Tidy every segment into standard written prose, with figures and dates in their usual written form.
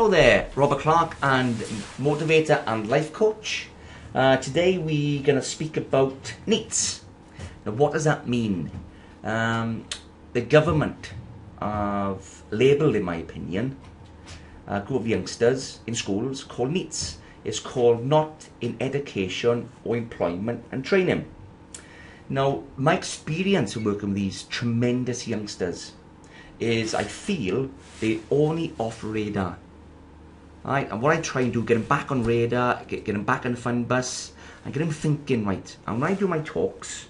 Hello there, Robert Clarke, and motivator and life coach. Today we're going to speak about NEETS. Now, what does that mean? The government have labelled, in my opinion, a group of youngsters in schools called NEETS. It's called Not in Education or Employment and Training. Now, my experience of working with these tremendous youngsters is I feel they only off radar. Right, and what I try and do, get them back on radar, get them back on the fun bus, and get them thinking, right. And when I do my talks,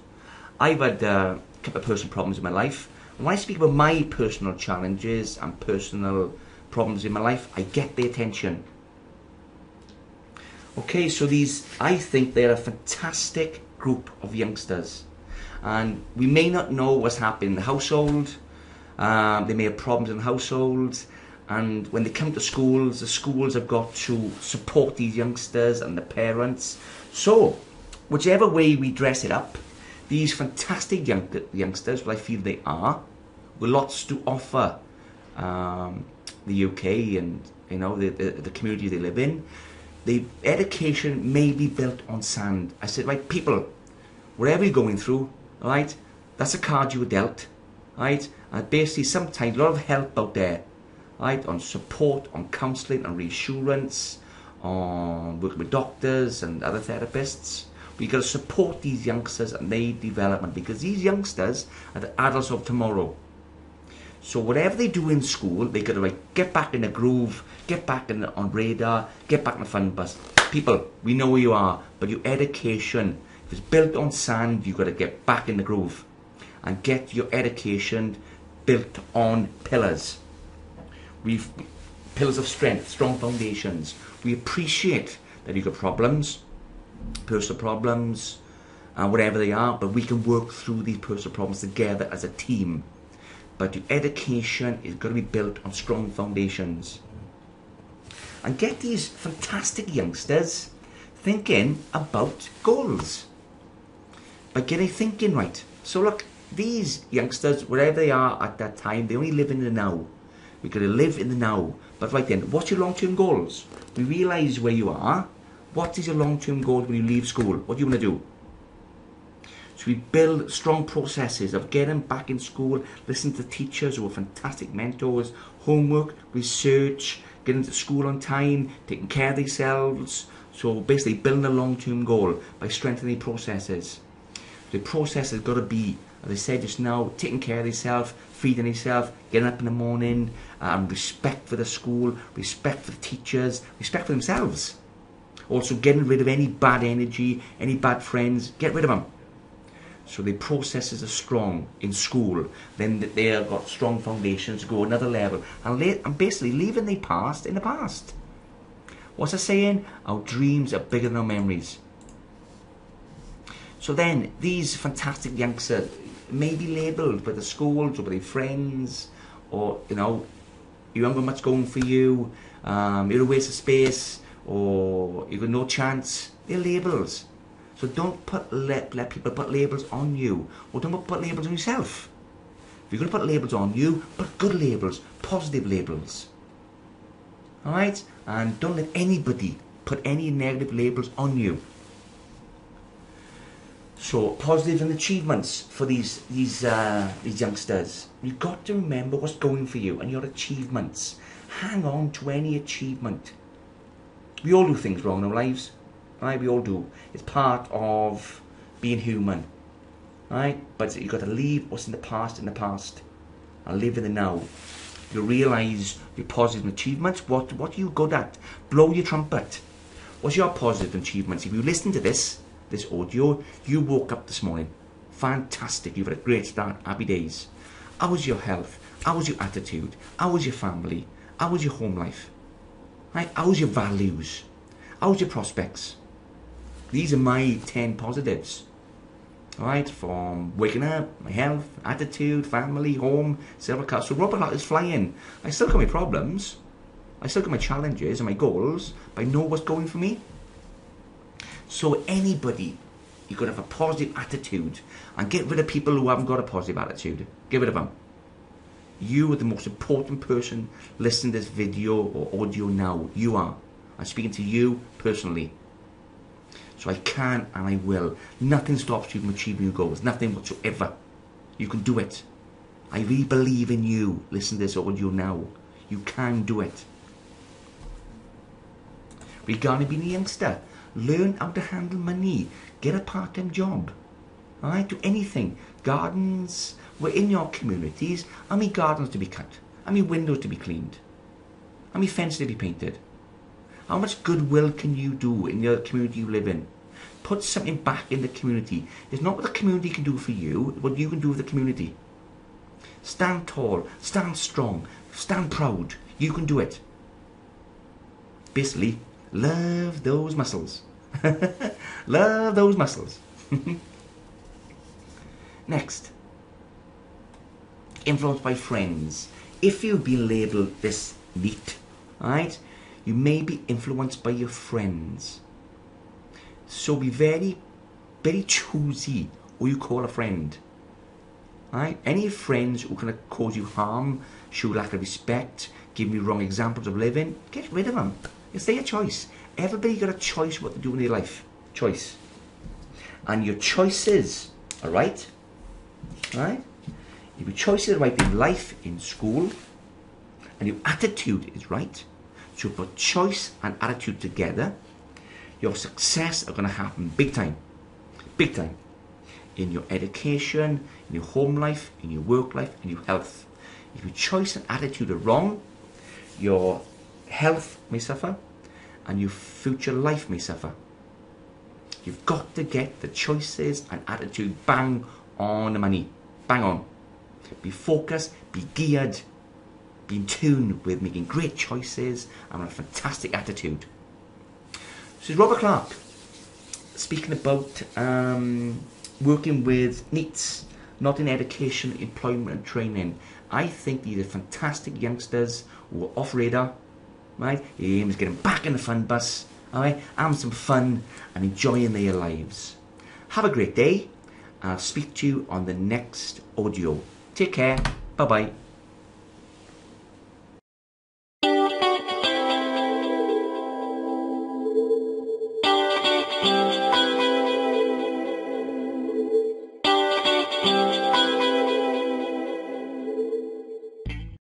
I've had a couple of personal problems in my life. And when I speak about my personal challenges and personal problems in my life, I get their attention. Okay, so I think they're a fantastic group of youngsters. And we may not know what's happening in the household. They may have problems in the households. And when they come to schools, the schools have got to support these youngsters and the parents. So, whichever way we dress it up, these fantastic youngsters, what I feel they are, with lots to offer the UK and the community they live in. The education may be built on sand. I said, right, people, whatever you're going through, right, that's a card you were dealt, right? And basically, sometimes a lot of help out there. Right, on support, on counselling, on reassurance, on working with doctors and other therapists. We've got to support these youngsters and their development, because these youngsters are the adults of tomorrow. So whatever they do in school, they've got to get back in the groove, get back on radar, get back on the fun bus. People, we know who you are, but your education, if it's built on sand, you've got to get back in the groove and get your education built on pillars. We've pillars of strength, strong foundations. We appreciate that you've got problems, personal problems, whatever they are, but we can work through these personal problems together as a team. But your education is going to be built on strong foundations. And get these fantastic youngsters thinking about goals. By getting thinking right. So look, these youngsters, wherever they are at that time, they only live in the now. We've got to live in the now. But right then, what's your long-term goals? We realise where you are. What is your long-term goal when you leave school? What do you want to do? So we build strong processes of getting back in school, listening to teachers who are fantastic mentors, homework, research, getting to school on time, taking care of themselves. So basically building a long-term goal by strengthening processes. The process has got to be, as I said just now, taking care of yourself, feeding yourself, getting up in the morning, respect for the school, respect for the teachers, respect for themselves. Also getting rid of any bad energy, any bad friends, get rid of them. So the processes are strong in school, then they have got strong foundations to go another level, and basically leaving the past in the past. What's the saying? Our dreams are bigger than our memories. So then, these fantastic youngsters may be labelled by the schools or by their friends, or you haven't got much going for you, you're a waste of space, or you've got no chance. They're labels. So don't let people put labels on you, or don't put labels on yourself. If you're going to put labels on you, put good labels, positive labels. Alright? And don't let anybody put any negative labels on you. So, positive and achievements for these youngsters. You've got to remember what's going for you and your achievements. Hang on to any achievement. We all do things wrong in our lives. Right? We all do. It's part of being human. Right? But you've got to leave what's in the past and live in the now. You realise your positive achievements. What are you good at? Blow your trumpet. What's your positive achievements? If you listen to this audio, you woke up this morning, fantastic, you've had a great start, happy days. How was your health? How was your attitude? How was your family? How was your home life? Right? How was your values? How was your prospects? These are my 10 positives. Alright, from waking up, my health, attitude, family, home, self-care. So Robert Clarke is flying. I still got my problems, I still got my challenges and my goals, but I know what's going for me. So anybody, you've got to have a positive attitude and get rid of people who haven't got a positive attitude. Get rid of them. You are the most important person listening to this video or audio now. You are. I'm speaking to you personally. So I can and I will. Nothing stops you from achieving your goals. Nothing whatsoever. You can do it. I really believe in you. Listen to this audio now. You can do it. Regarding being a youngster, learn how to handle money. Get a part-time job. Alright, do anything. Gardens, we're in your communities. How many gardens to be cut? How many windows to be cleaned? How many fences to be painted? How much goodwill can you do in the community you live in? Put something back in the community. It's not what the community can do for you, it's what you can do for the community. Stand tall, stand strong, stand proud. You can do it. Basically, love those muscles. Love those muscles. Next. Influenced by friends. If you've been labelled this NEET, right, you may be influenced by your friends. So be very, very choosy who you call a friend. Right? Any friends who can cause you harm, show lack of respect, give you wrong examples of living, get rid of them. It's their choice. Everybody got a choice what to do in their life. Choice. And your choices are right. Right? If your choices are right in life, in school, and your attitude is right, so put choice and attitude together, your success are going to happen big time. Big time. In your education, in your home life, in your work life, in your health. If your choice and attitude are wrong, your health may suffer and your future life may suffer. You've got to get the choices and attitude bang on the money. Bang on. Be focused, be geared, be in tune with making great choices and a fantastic attitude. This is Robert Clarke speaking about working with NEETS, not in education, employment and training. I think these are fantastic youngsters who are off radar, right? The aim is getting back in the fun bus, alright, having some fun and enjoying their lives. Have a great day, and I'll speak to you on the next audio. Take care, bye bye.